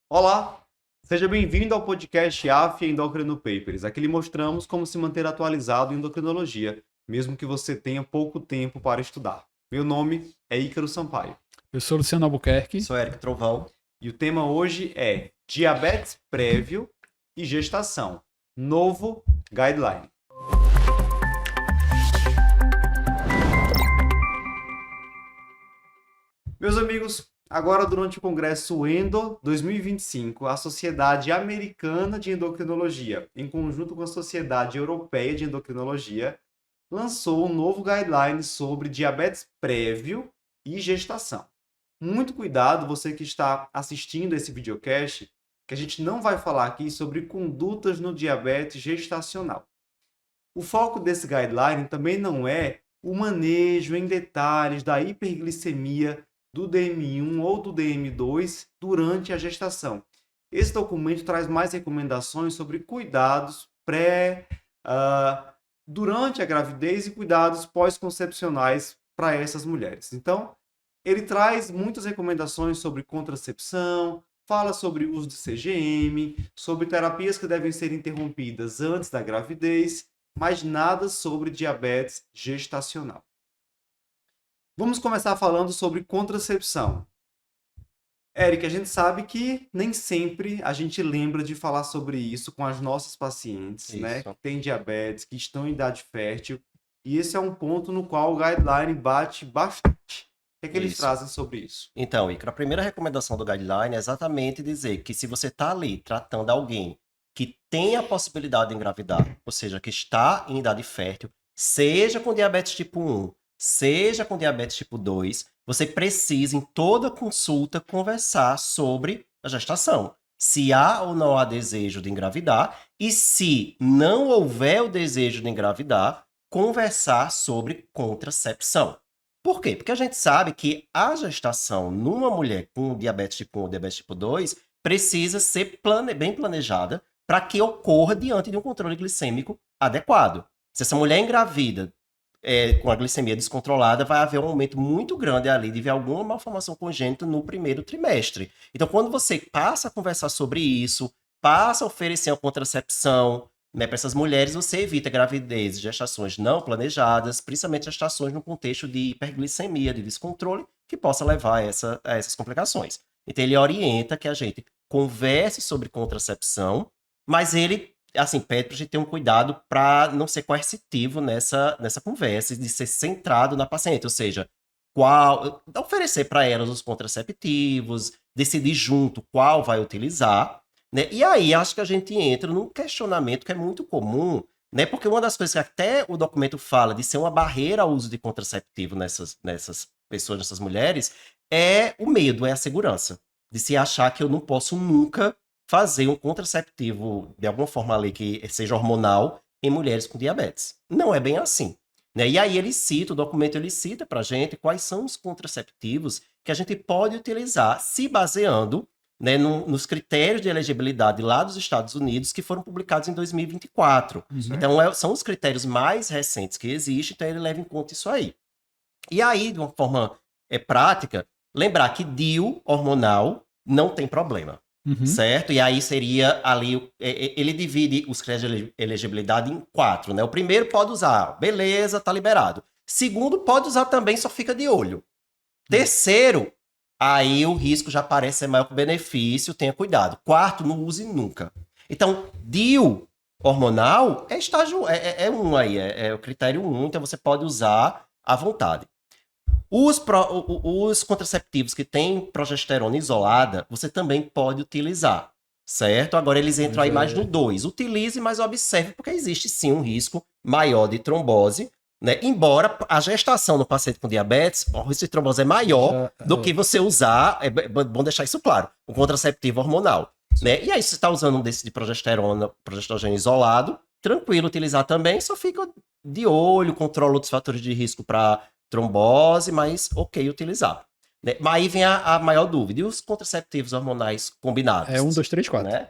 Olá, seja bem-vindo ao podcast AF Endocrino Papers. Aqui lhe mostramos como se manter atualizado em endocrinologia, mesmo que você tenha pouco tempo para estudar. Meu nome é Ícaro Sampaio. Eu sou Luciano Albuquerque. Sou Érico Trovão. E o tema hoje é diabetes prévio e gestação, novo guideline. Meus amigos, agora durante o Congresso ENDO 2025, a Sociedade Americana de Endocrinologia, em conjunto com a Sociedade Europeia de Endocrinologia, lançou um novo guideline sobre diabetes prévio e gestação. Muito cuidado, você que está assistindo esse videocast, que a gente não vai falar aqui sobre condutas no diabetes gestacional. O foco desse guideline também não é o manejo em detalhes da hiperglicemia do DM1 ou do DM2 durante a gestação. Esse documento traz mais recomendações sobre cuidados durante a gravidez e cuidados pós-concepcionais para essas mulheres. Então, ele traz muitas recomendações sobre contracepção, fala sobre o uso de CGM, sobre terapias que devem ser interrompidas antes da gravidez, mas nada sobre diabetes gestacional. Vamos começar falando sobre contracepção. Éric, a gente sabe que nem sempre a gente lembra de falar sobre isso com as nossas pacientes, né? Que têm diabetes, que estão em idade fértil. E esse é um ponto no qual o guideline bate bastante. O que é que eles trazem sobre isso? Então, Icaro, a primeira recomendação do guideline é exatamente dizer que se você está ali tratando alguém que tem a possibilidade de engravidar, ou seja, que está em idade fértil, seja com diabetes tipo 1, seja com diabetes tipo 2, você precisa, em toda consulta, conversar sobre a gestação. Se há ou não há desejo de engravidar, e se não houver o desejo de engravidar, conversar sobre contracepção. Por quê? Porque a gente sabe que a gestação numa mulher com diabetes tipo 1 ou diabetes tipo 2 precisa ser bem planejada para que ocorra diante de um controle glicêmico adequado. Se essa mulher engravida com a glicemia descontrolada, vai haver um aumento muito grande ali de ver alguma malformação congênita no primeiro trimestre. Então, quando você passa a conversar sobre isso, passa a oferecer uma contracepção, né, para essas mulheres, você evita gravidez e gestações não planejadas, principalmente gestações no contexto de hiperglicemia, de descontrole, que possa levar a essas complicações. Então, ele orienta que a gente converse sobre contracepção, mas ele, assim, pede para a gente ter um cuidado para não ser coercitivo nessa conversa, de ser centrado na paciente, ou seja, oferecer para elas os contraceptivos, decidir junto qual vai utilizar, né? E aí, acho que a gente entra num questionamento que é muito comum, né? Porque uma das coisas que até o documento fala de ser uma barreira ao uso de contraceptivo nessas pessoas, nessas mulheres, é o medo, é a segurança. De se achar que eu não posso nunca fazer um contraceptivo, de alguma forma ali, que seja hormonal, em mulheres com diabetes. Não é bem assim. Né? E aí o documento ele cita pra gente quais são os contraceptivos que a gente pode utilizar, se baseando, né, nos critérios de elegibilidade lá dos Estados Unidos, que foram publicados em 2024. Então, são os critérios mais recentes que existem, então ele leva em conta isso aí. E aí, de uma forma prática, lembrar que DIU hormonal não tem problema, certo? E aí seria ali, ele divide os critérios de elegibilidade em 4, né? O primeiro pode usar, beleza, tá liberado. Segundo, pode usar também, só fica de olho. Terceiro, aí o risco já parece ser maior que o benefício, tenha cuidado. Quarto, não use nunca. Então, DIU hormonal é estágio, é um aí, é o critério 1, então você pode usar à vontade. Os contraceptivos que têm progesterona isolada, você também pode utilizar, certo? Agora eles entram aí mais no 2. Utilize, mas observe, porque existe sim um risco maior de trombose, né? Embora a gestação no paciente com diabetes, o risco de trombose é maior do que você usar, é bom deixar isso claro, o contraceptivo hormonal. Né? E aí, se você está usando um desse de progesterogênio isolado, tranquilo utilizar também, só fica de olho, controla outros fatores de risco para trombose, mas ok utilizar. Né? Mas aí vem a maior dúvida. E os contraceptivos hormonais combinados? É 1, 2, 3, 4. Né?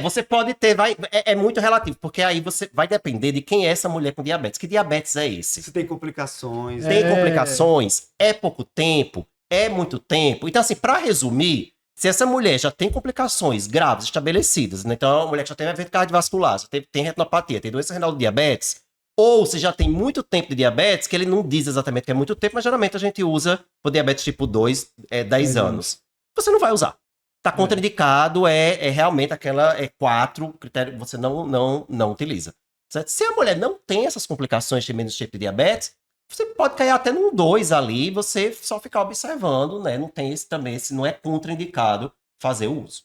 Você pode ter, é muito relativo, porque aí você vai depender de quem é essa mulher com diabetes. Que diabetes é esse? Se tem complicações. Tem complicações? É pouco tempo? É muito tempo? Então, assim, para resumir, Se essa mulher já tem complicações graves estabelecidas, né? Então é uma mulher que já tem evento cardiovascular, já tem retinopatia, tem doença renal de diabetes, ou se já tem muito tempo de diabetes, que ele não diz exatamente que é muito tempo, mas geralmente a gente usa o diabetes tipo 2, 10 anos. Você não vai usar. Tá contraindicado, é realmente aquela 4 critério, você não utiliza. Certo? Se a mulher não tem essas complicações de menos tipo de diabetes, você pode cair até num 2 ali, você só ficar observando, né? Não tem esse também, esse não é contraindicado fazer o uso,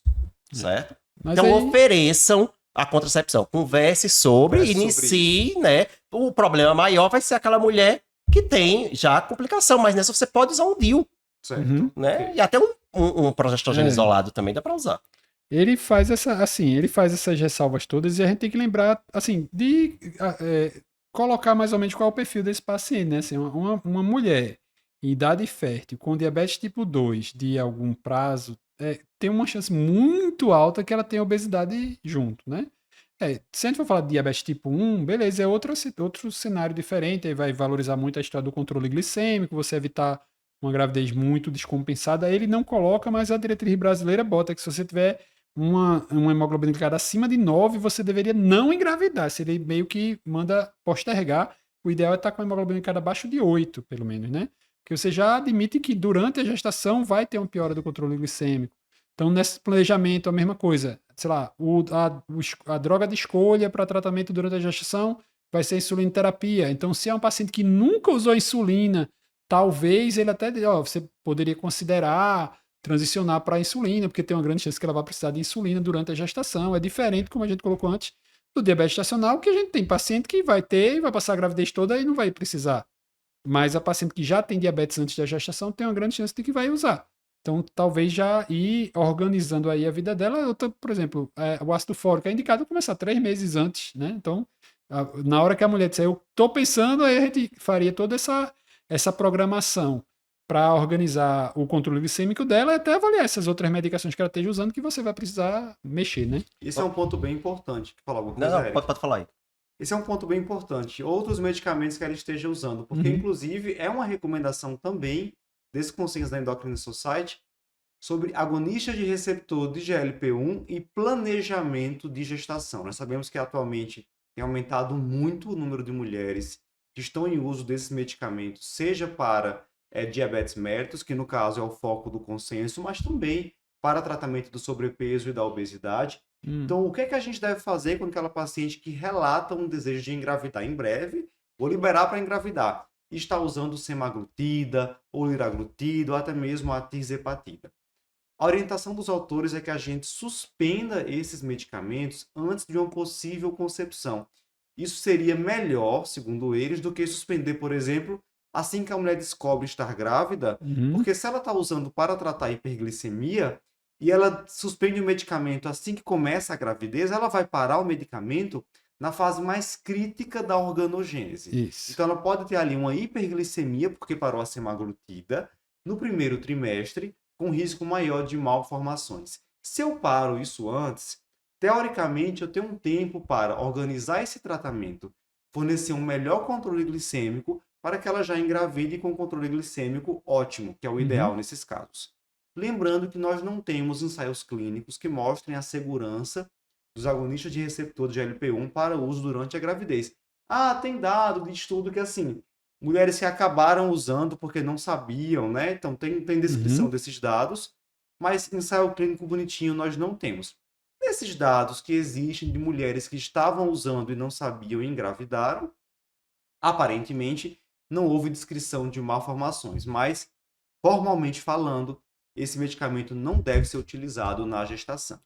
certo? Mas Então aí, ofereçam a contracepção, converse sobre, inicie, né? O problema maior vai ser aquela mulher que tem já complicação, mas nessa você pode usar um DIU, Certo. né? Ok. E até um progesterona É. isolado também dá pra usar. ele faz essas ressalvas todas e a gente tem que lembrar, assim, de colocar mais ou menos qual é o perfil desse paciente, né? Assim, uma mulher em idade fértil com diabetes tipo 2 de algum prazo, tem uma chance muito alta que ela tenha obesidade junto, né? Se a gente for falar de diabetes tipo 1, beleza, é outro cenário diferente, aí vai valorizar muito a história do controle glicêmico, você evitar uma gravidez muito descompensada, ele não coloca, mas a diretriz brasileira bota que se você tiver uma hemoglobina glicada acima de 9, você deveria não engravidar, se ele meio que manda postergar, o ideal é estar com a hemoglobina glicada abaixo de 8, pelo menos, né? Porque você já admite que durante a gestação vai ter uma piora do controle glicêmico. Então, nesse planejamento, a mesma coisa. Sei lá, a droga de escolha para tratamento durante a gestação vai ser a insulinoterapia. Então, se é um paciente que nunca usou insulina, talvez ele até, você poderia considerar transicionar para a insulina, porque tem uma grande chance que ela vai precisar de insulina durante a gestação. É diferente, como a gente colocou antes, do diabetes gestacional, que a gente tem paciente que vai ter e vai passar a gravidez toda e não vai precisar. Mas a paciente que já tem diabetes antes da gestação tem uma grande chance de que vai usar. Então, talvez já ir organizando aí a vida dela. Por exemplo, o ácido fólico é indicado começar 3 meses antes, né? Então, na hora que a mulher disser, eu estou pensando, aí a gente faria toda essa programação para organizar o controle glicêmico dela e até avaliar essas outras medicações que ela esteja usando que você vai precisar mexer, né? Isso é um ponto bem importante. Quer falar alguma Não, coisa, não, Eric? pode falar aí. Esse é um ponto bem importante. Outros medicamentos que ela esteja usando, porque inclusive é uma recomendação também desse Consciência da Endocrine Society sobre agonistas de receptor de GLP-1 e planejamento de gestação. Nós sabemos que atualmente tem aumentado muito o número de mulheres que estão em uso desses medicamentos, seja para diabetes mellitus, que no caso é o foco do consenso, mas também para tratamento do sobrepeso e da obesidade. Então, o que é que a gente deve fazer com aquela paciente que relata um desejo de engravidar em breve? Vou liberar para engravidar. E está usando semaglutida, ou liraglutida, ou até mesmo a tirzepatida. A orientação dos autores é que a gente suspenda esses medicamentos antes de uma possível concepção. Isso seria melhor, segundo eles, do que suspender, por exemplo, assim que a mulher descobre estar grávida, porque se ela está usando para tratar a hiperglicemia e ela suspende o medicamento assim que começa a gravidez, ela vai parar o medicamento na fase mais crítica da organogênese. Isso. Então ela pode ter ali uma hiperglicemia, porque parou a semaglutida, no primeiro trimestre, com risco maior de malformações. Se eu paro isso antes, teoricamente eu tenho um tempo para organizar esse tratamento, fornecer um melhor controle glicêmico para que ela já engravide com controle glicêmico ótimo, que é o ideal nesses casos. Lembrando que nós não temos ensaios clínicos que mostrem a segurança dos agonistas de receptor de GLP-1 para uso durante a gravidez. Tem dado de estudo que assim, mulheres que acabaram usando porque não sabiam, né? Então tem descrição desses dados, mas ensaio clínico bonitinho nós não temos. Nesses dados que existem de mulheres que estavam usando e não sabiam e engravidaram, aparentemente não houve descrição de malformações, mas formalmente falando, esse medicamento não deve ser utilizado na gestação.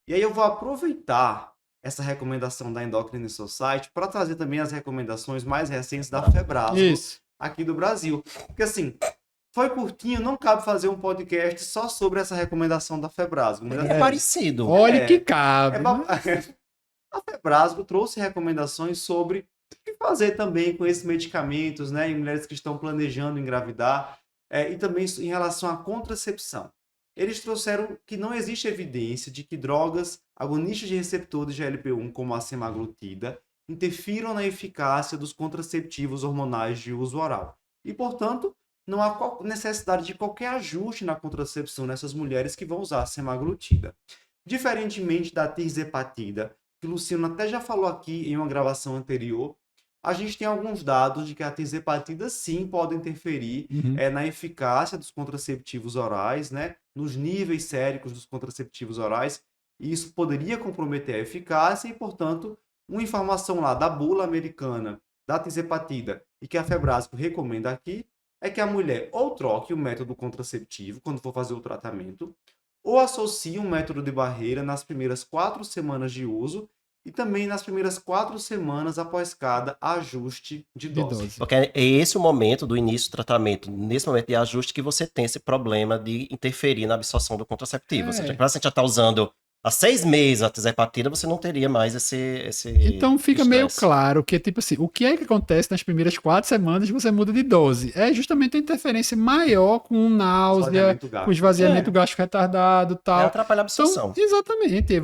E aí eu vou aproveitar essa recomendação da Endocrine Society para trazer também as recomendações mais recentes da Febrasgo aqui do Brasil. Porque assim, foi curtinho, não cabe fazer um podcast só sobre essa recomendação da Febrasgo. É parecido. Olha que cabe. A Febrasgo trouxe recomendações sobre o que fazer também com esses medicamentos, né, em mulheres que estão planejando engravidar, e também em relação à contracepção. Eles trouxeram que não existe evidência de que drogas agonistas de receptor de GLP-1, como a semaglutida, interfiram na eficácia dos contraceptivos hormonais de uso oral. E, portanto, não há necessidade de qualquer ajuste na contracepção nessas mulheres que vão usar a semaglutida. Diferentemente da tirzepatida, que o Luciano até já falou aqui em uma gravação anterior, a gente tem alguns dados de que a tirzepatida sim pode interferir na eficácia dos contraceptivos orais, né? Nos níveis séricos dos contraceptivos orais, e isso poderia comprometer a eficácia e, portanto, uma informação lá da bula americana da tirzepatida e que a Febrasco recomenda aqui é que a mulher ou troque o método contraceptivo quando for fazer o tratamento, ou associe um método de barreira nas primeiras 4 semanas de uso e também nas primeiras 4 semanas após cada ajuste de dose. Porque é esse o momento do início do tratamento, nesse momento de ajuste, que você tem esse problema de interferir na absorção do contraceptivo. Ou seja, se você já está usando há 6 meses a tirzepatida, você não teria mais esse Então fica estresse. meio claro que, tipo assim, o que é que acontece nas primeiras 4 semanas que você muda de dose? É justamente a interferência maior com náusea, com esvaziamento gástrico retardado e tal. É atrapalhar a absorção. Então, exatamente.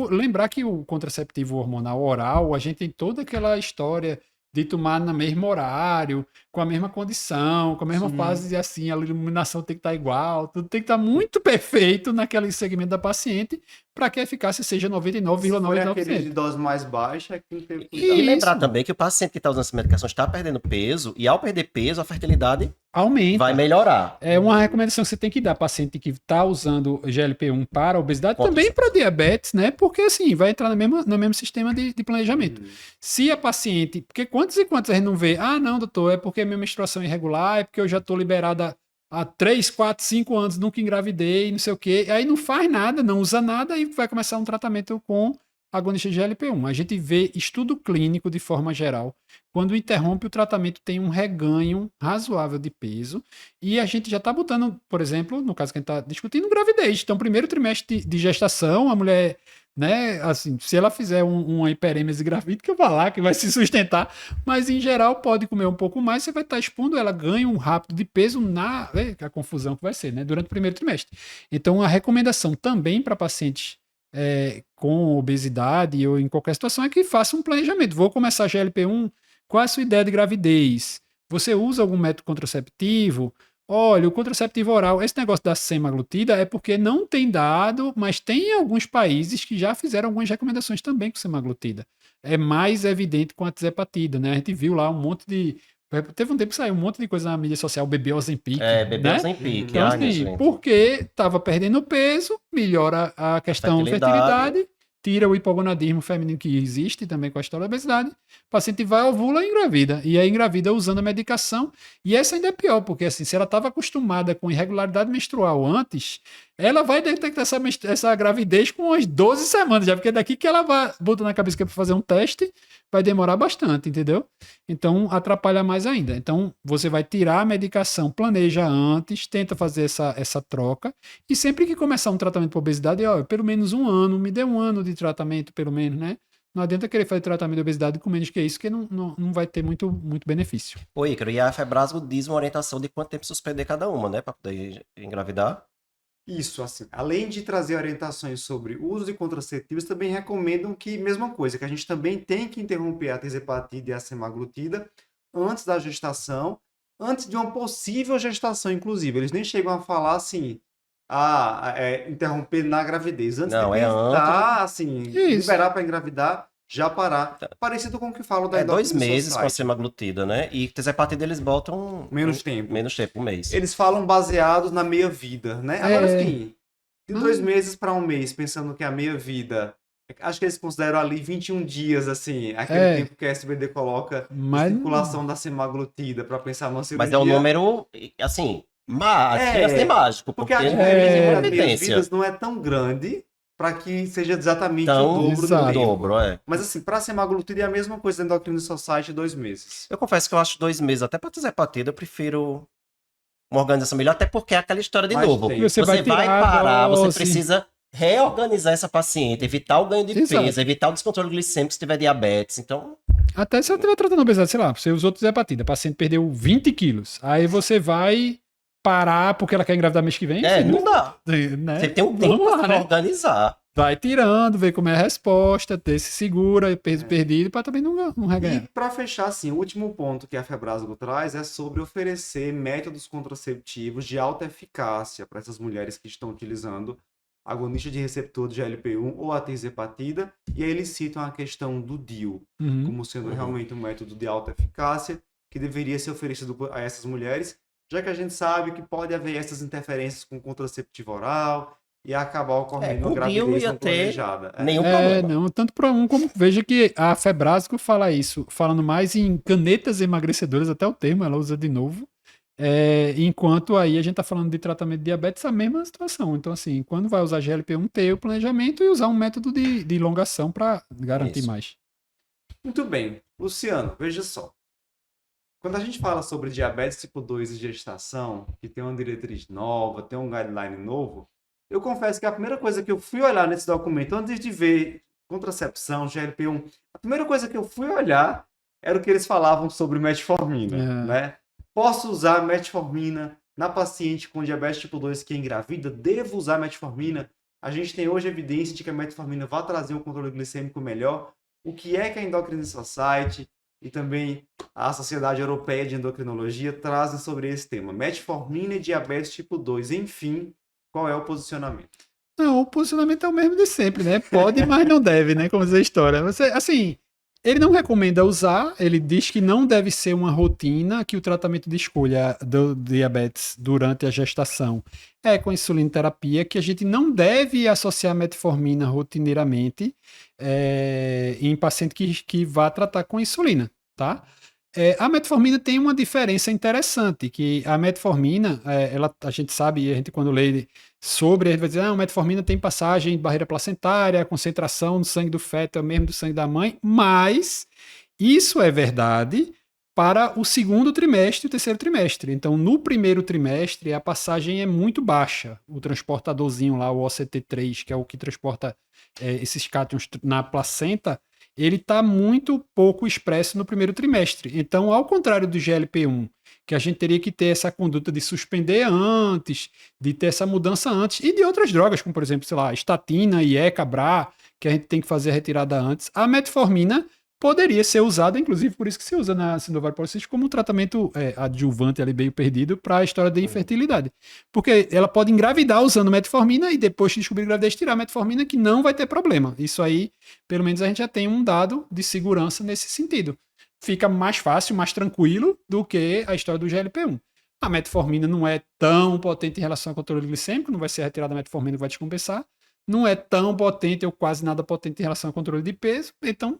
Lembrar que o contraceptivo hormonal oral, a gente tem toda aquela história de tomar no mesmo horário, com a mesma condição, com a mesma fase, assim, a iluminação tem que estar igual, tudo tem que estar muito perfeito naquele segmento da paciente para que a eficácia seja 99,99%. Aquele de dose mais baixa é que tem que E lembrar também que o paciente que está usando essa medicação está perdendo peso, e ao perder peso, a fertilidade aumenta. vai melhorar. É uma recomendação que você tem que dar para paciente que está usando GLP-1 para obesidade, também para diabetes, né? Porque assim, vai entrar no mesmo sistema de planejamento. Se a paciente. Porque quantos e quantos a gente não vê? Ah, não, doutor, é porque a minha menstruação é irregular, é porque eu já estou liberada há 3, 4, 5 anos, nunca engravidei, não sei o quê. Aí não faz nada, não usa nada e vai começar um tratamento com agonista de GLP-1. A gente vê estudo clínico de forma geral. Quando interrompe o tratamento, tem um reganho razoável de peso. E a gente já está botando, por exemplo, no caso que a gente está discutindo, gravidez. Então, primeiro trimestre de gestação, a mulher, né, assim, se ela fizer uma hiperêmese gravídica, vai lá que vai se sustentar. Mas, em geral, pode comer um pouco mais, você vai estar expondo, ela ganha um rápido de peso a confusão que vai ser, né, durante o primeiro trimestre. Então, a recomendação também para pacientes com obesidade ou em qualquer situação é que faça um planejamento. Vou começar GLP-1, qual é a sua ideia de gravidez? Você usa algum método contraceptivo? Olha, o contraceptivo oral, esse negócio da semaglutida é porque não tem dado, mas tem alguns países que já fizeram algumas recomendações também com semaglutida. É mais evidente com a tirzepatida, né? A gente viu lá um monte de... Teve um tempo que saiu um monte de coisa na mídia social, bebê Ozempic. Bebê Ozempic. Então, assim, porque estava perdendo peso, melhora a questão da fertilidade, tira o hipogonadismo feminino que existe também com a história da obesidade, o paciente vai, ovula e engravida. E aí engravida usando a medicação. E essa ainda é pior, porque assim, se ela estava acostumada com irregularidade menstrual antes, ela vai detectar essa gravidez com umas 12 semanas já, porque daqui que ela vai botar na cabeça que é para fazer um teste, vai demorar bastante, entendeu? Então, atrapalha mais ainda. Então, você vai tirar a medicação, planeja antes, tenta fazer essa troca, e sempre que começar um tratamento para obesidade, pelo menos 1 ano, me dê 1 ano de tratamento, pelo menos, né? Não adianta querer fazer tratamento de obesidade com menos que isso, que não vai ter muito benefício. Ô, Ícaro, e a Febrasgo diz uma orientação de quanto tempo suspender cada uma, né? Para poder engravidar. Isso, assim, além de trazer orientações sobre o uso de contraceptivos, também recomendam que, mesma coisa, que a gente também tem que interromper a tirzepatida e a semaglutida antes da gestação, antes de uma possível gestação, inclusive. Eles nem chegam a falar assim, interromper na gravidez. Antes Não, de tentar, assim, Isso. liberar para engravidar, já parar. Parecido com o que falam da 2 Endocrine meses com a Society. semaglutida, né? E tirzepatida eles botam Menos tempo. Menos tempo, 1 mês. Eles falam baseados na meia-vida, né? Agora, sim, de 2 meses para 1 mês, pensando que a meia-vida... Acho que eles consideram ali 21 dias, assim, aquele tempo que a SBD coloca em circulação da semaglutida para pensar numa cirurgia. Mas é um número, assim, mágico. Porque a diferença entre as meias-vidas não é tão grande para que seja exatamente o dobro do tempo. Mas assim, para semaglutida é a mesma coisa da Endocrine Society, 2 meses. Eu confesso que eu acho 2 meses, até para tirzepatida, eu prefiro uma organização melhor, até porque é aquela história de novo. Você vai parar, você precisa reorganizar essa paciente, evitar o ganho de peso, evitar o descontrole glicêmico se tiver diabetes, então... Até se ela estiver tratando obesidade, sei lá, você usou tirzepatida, a paciente perdeu 20 quilos, aí você vai parar porque ela quer engravidar mês que vem? Não dá. Né? Você tem um tempo para organizar. vai tirando, ver como é a resposta, ter se segura, peso perdido, para também não reganhar. E para fechar, assim, o último ponto que a Febrasgo traz é sobre oferecer métodos contraceptivos de alta eficácia para essas mulheres que estão utilizando agonista de receptor de GLP-1 ou a tirzepatida, e aí eles citam a questão do DIU como sendo realmente um método de alta eficácia que deveria ser oferecido a essas mulheres, já que a gente sabe que pode haver essas interferências com contraceptivo oral e acabar ocorrendo uma o DIU gravidez ia não ter planejada. nenhum problema. Não, tanto para um como veja que a Febrasco fala isso, falando mais em canetas emagrecedoras, até o termo ela usa de novo, enquanto aí a gente tá falando de tratamento de diabetes, a mesma situação. Então, assim, quando vai usar GLP-1, ter o planejamento e usar um método de elongação para garantir Isso. mais. Muito bem. Luciano, veja só. Quando a gente fala sobre diabetes tipo 2 e gestação, que tem uma diretriz nova, tem um guideline novo, eu confesso que a primeira coisa que eu fui olhar nesse documento, antes de ver contracepção, GLP-1, a primeira coisa que eu fui olhar era o que eles falavam sobre metformina, né? Posso usar metformina na paciente com diabetes tipo 2 que é engravida? Devo usar metformina? A gente tem hoje evidência de que a metformina vai trazer um controle glicêmico melhor. O que é que a Endocrine Society e também a Sociedade Europeia de Endocrinologia trazem sobre esse tema? Metformina e diabetes tipo 2, enfim, qual é o posicionamento? Não, o posicionamento é o mesmo de sempre, né? Pode, mas não deve, né? Como diz a história. Você, assim, ele não recomenda usar, ele diz que não deve ser uma rotina, que o tratamento de escolha do diabetes durante a gestação é com insulinoterapia, que a gente não deve associar metformina rotineiramente em paciente que vá tratar com insulina, tá? A metformina tem uma diferença interessante, que a metformina, a gente sabe, a gente quando lê sobre, a gente vai dizer, a metformina tem passagem de barreira placentária, a concentração no sangue do feto é o mesmo do sangue da mãe, mas isso é verdade para o segundo trimestre e o terceiro trimestre. Então, no primeiro trimestre, a passagem é muito baixa. O transportadorzinho lá, o OCT3, que é o que transporta esses cátions na placenta, ele está muito pouco expresso no primeiro trimestre. Então, ao contrário do GLP-1, que a gente teria que ter essa conduta de suspender antes, de ter essa mudança antes, e de outras drogas, como por exemplo, sei lá, estatina, IECA, BRA, que a gente tem que fazer a retirada antes, a metformina poderia ser usada, inclusive por isso que se usa na síndrome ovário policística como um tratamento adjuvante ali meio perdido para a história da infertilidade. Porque ela pode engravidar usando metformina e depois de descobrir gravidez tirar a metformina que não vai ter problema. Isso aí, pelo menos a gente já tem um dado de segurança nesse sentido. Fica mais fácil, mais tranquilo do que a história do GLP-1. A metformina não é tão potente em relação ao controle glicêmico, não vai ser retirada a metformina que vai descompensar. Não é tão potente ou quase nada potente em relação ao controle de peso, então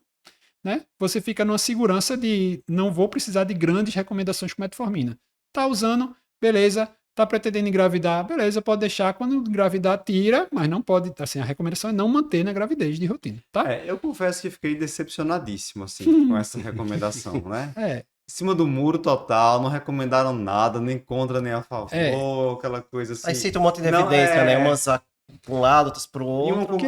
né? Você fica numa segurança de não vou precisar de grandes recomendações com metformina. Tá usando, beleza. Tá pretendendo engravidar, beleza, pode deixar. Quando engravidar, tira, mas não pode. Assim, a recomendação é não manter na gravidez de rotina, tá? Eu confesso que fiquei decepcionadíssimo, assim, com essa recomendação, né? Em cima do muro total, não recomendaram nada, nem contra, nem a favor, aquela coisa assim. Aí cita um monte de evidência, né? Umas para um lado, outras para o outro. Porque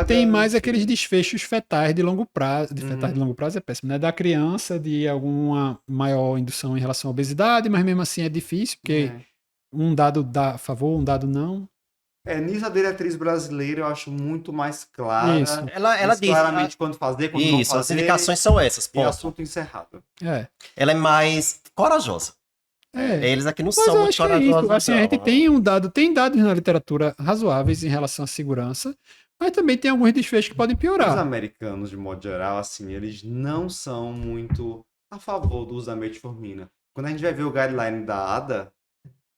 tem mais aqueles desfechos fetais de longo prazo. Fetais de longo prazo é péssimo, né? Da criança, de alguma maior indução em relação à obesidade, mas mesmo assim é difícil, porque um dado dá a favor, um dado não. Nisso a diretriz brasileira eu acho muito mais clara. Isso. Ela diz claramente quando fazer, quando não fazer. As indicações são essas, ponto. E assunto encerrado. Ela é mais corajosa. Eles aqui não são muito corajosos. Assim, a gente tem dados na literatura razoáveis em relação à segurança, mas também tem alguns desfechos que podem piorar. Os americanos, de modo geral, assim, eles não são muito a favor do uso da metformina. Quando a gente vai ver o guideline da ADA,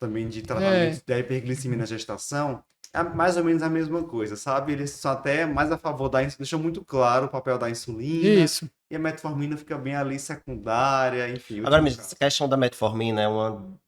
também de tratamento da hiperglicemia na gestação, é mais ou menos a mesma coisa, sabe? Eles são até mais a favor da insulina, deixam muito claro o papel da insulina. Isso. E a metformina fica bem ali secundária, enfim. Agora, mesmo, essa questão da metformina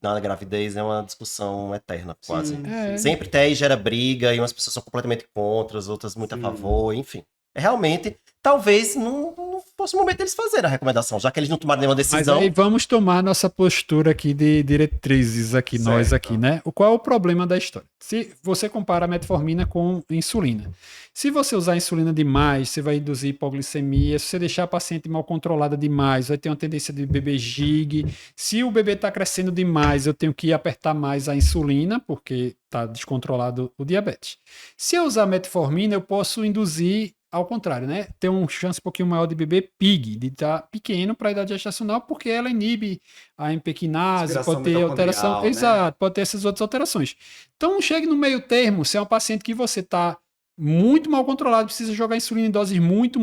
na gravidez é uma discussão eterna, quase. Sempre tem, gera briga, e umas pessoas são completamente contra, as outras muito a favor, enfim. Realmente, talvez não fosse o momento deles fazerem a recomendação, já que eles não tomaram nenhuma Mas decisão. aí vamos tomar nossa postura aqui de diretrizes aqui, nós Certo. aqui, né? Qual é o problema da história? Se você compara a metformina com insulina. Se você usar insulina demais, você vai induzir hipoglicemia. Se você deixar a paciente mal controlada demais, vai ter uma tendência de bebê gig. Se o bebê está crescendo demais, eu tenho que apertar mais a insulina, porque está descontrolado o diabetes. Se eu usar metformina, eu posso induzir ao contrário, né? Ter uma chance um pouquinho maior de bebê PIG, de estar pequeno para a idade gestacional, porque ela inibe a empequinase, Aspiração pode ter alteração. mitocondrial, né? Exato, pode ter essas outras alterações. Então, chegue no meio termo, se é uma paciente que você está muito mal controlado, precisa jogar insulina em doses muito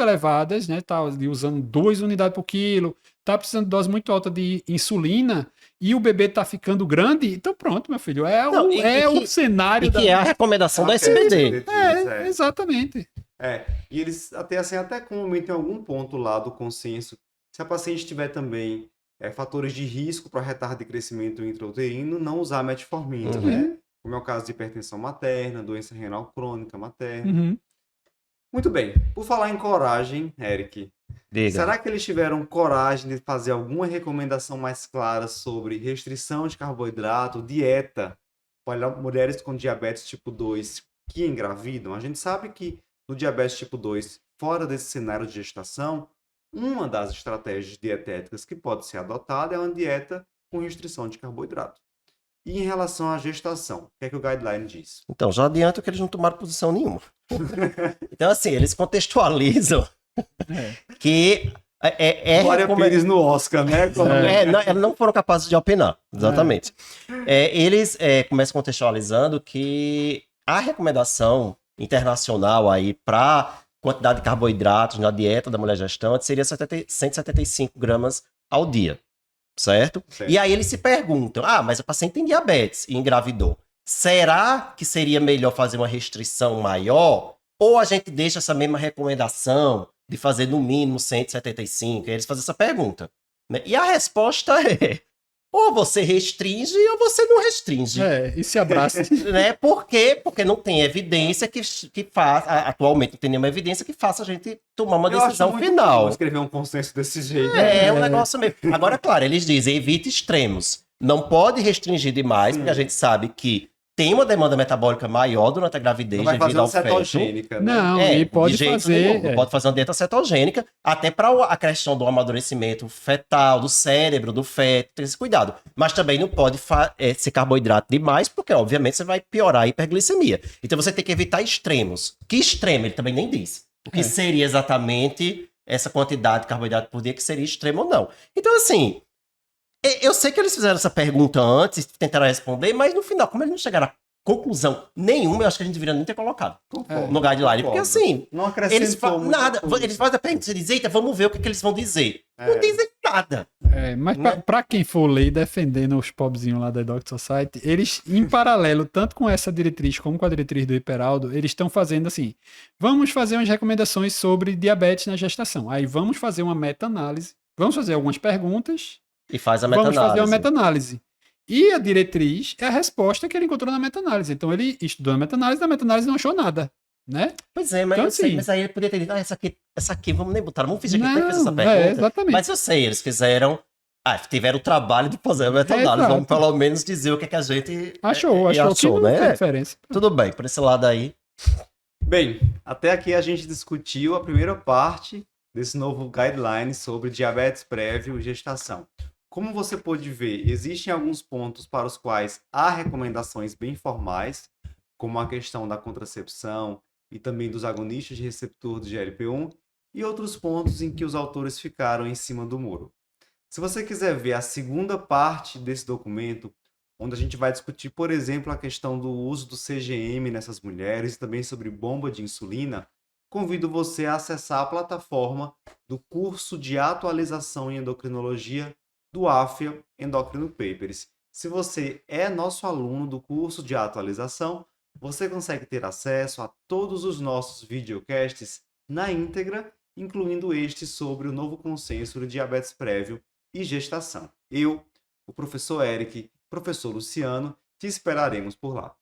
elevadas, né? Tá ali usando 2 unidades por quilo, tá precisando de dose muito alta de insulina e o bebê tá ficando grande, então pronto, meu filho, Não, o cenário E que é a recomendação da SBD. exatamente. E eles até comentam em algum ponto lá do consenso, se a paciente tiver também fatores de risco para retardo de crescimento intrauterino, não usar metformina, Uhum. né? Como é o caso de hipertensão materna, doença renal crônica materna. Uhum. Muito bem. Por falar em coragem, Eric, Diga. será que eles tiveram coragem de fazer alguma recomendação mais clara sobre restrição de carboidrato, dieta para mulheres com diabetes tipo 2 que engravidam? A gente sabe que no diabetes tipo 2, fora desse cenário de gestação, uma das estratégias dietéticas que pode ser adotada é uma dieta com restrição de carboidrato. E em relação à gestação, o que é que o guideline diz? Então, já adianto que eles não tomaram posição nenhuma. Então, assim, eles contextualizam que Glória Pires no Oscar, né? eles não foram capazes de opinar, exatamente. Eles começam contextualizando que a recomendação internacional aí para quantidade de carboidratos na dieta da mulher gestante seria 175 gramas ao dia, certo? E aí eles se perguntam, mas a paciente tem diabetes e engravidou. Será que seria melhor fazer uma restrição maior? Ou a gente deixa essa mesma recomendação de fazer no mínimo 175? E eles fazem essa pergunta, né? E a resposta é: ou você restringe ou você não restringe. E se abraça. Né? Por quê? Porque não tem evidência que faça, atualmente não tem nenhuma evidência que faça a gente tomar uma decisão final. Vou escrever um consenso desse jeito. É um negócio mesmo. Agora, claro, eles dizem, evite extremos. Não pode restringir demais, porque a gente sabe que tem uma demanda metabólica maior durante a gravidez Não vai fazer devido uma ao feto. cetogênica, né? Não, e pode de jeito fazer. nenhum. Não pode fazer uma dieta cetogênica, até para a questão do amadurecimento fetal, do cérebro, do feto, tem esse cuidado. Mas também não pode ser carboidrato demais, porque obviamente você vai piorar a hiperglicemia. Então você tem que evitar extremos. Que extremo? Ele também nem disse. O que seria exatamente essa quantidade de carboidrato por dia que seria extremo ou não. Então, assim, eu sei que eles fizeram essa pergunta antes, tentaram responder, mas no final, como eles não chegaram a conclusão nenhuma, eu acho que a gente deveria nem ter colocado no guideline. Porque assim, não eles nada. Eles fazem a pergunta, você diz, eita, vamos ver o que eles vão dizer. Não dizem nada. Mas pra quem for ler defendendo os pobrezinhos lá da Doc Society, eles, em paralelo, tanto com essa diretriz como com a diretriz do Hiperaldo, eles estão fazendo assim, vamos fazer umas recomendações sobre diabetes na gestação. Aí vamos fazer uma meta-análise, vamos fazer algumas perguntas, e faz a vamos meta-análise. fazer uma meta-análise. E a diretriz é a resposta que ele encontrou na meta-análise. Então ele estudou a meta-análise, na meta-análise não achou nada, né? Pois é, mas então, eu sei, assim, mas aí ele poderia ter dito, essa aqui, vamos nem botar, vamos fingir que ele fez essa Não, pergunta. exatamente. Mas eu sei, eles fizeram, tiveram o trabalho de fazer a meta-análise, exato. vamos pelo menos dizer o que a gente Achou que não né? tem diferença. Tudo bem, por esse lado aí. Bem, até aqui a gente discutiu a primeira parte desse novo guideline sobre diabetes prévio e gestação. Como você pôde ver, existem alguns pontos para os quais há recomendações bem formais, como a questão da contracepção e também dos agonistas de receptor do GLP-1, e outros pontos em que os autores ficaram em cima do muro. Se você quiser ver a segunda parte desse documento, onde a gente vai discutir, por exemplo, a questão do uso do CGM nessas mulheres e também sobre bomba de insulina, convido você a acessar a plataforma do curso de atualização em endocrinologia do AFIA Endocrino Papers. Se você é nosso aluno do curso de atualização, você consegue ter acesso a todos os nossos videocasts na íntegra, incluindo este sobre o novo consenso de diabetes prévio e gestação. Eu, o professor Eric, professor Luciano, te esperaremos por lá.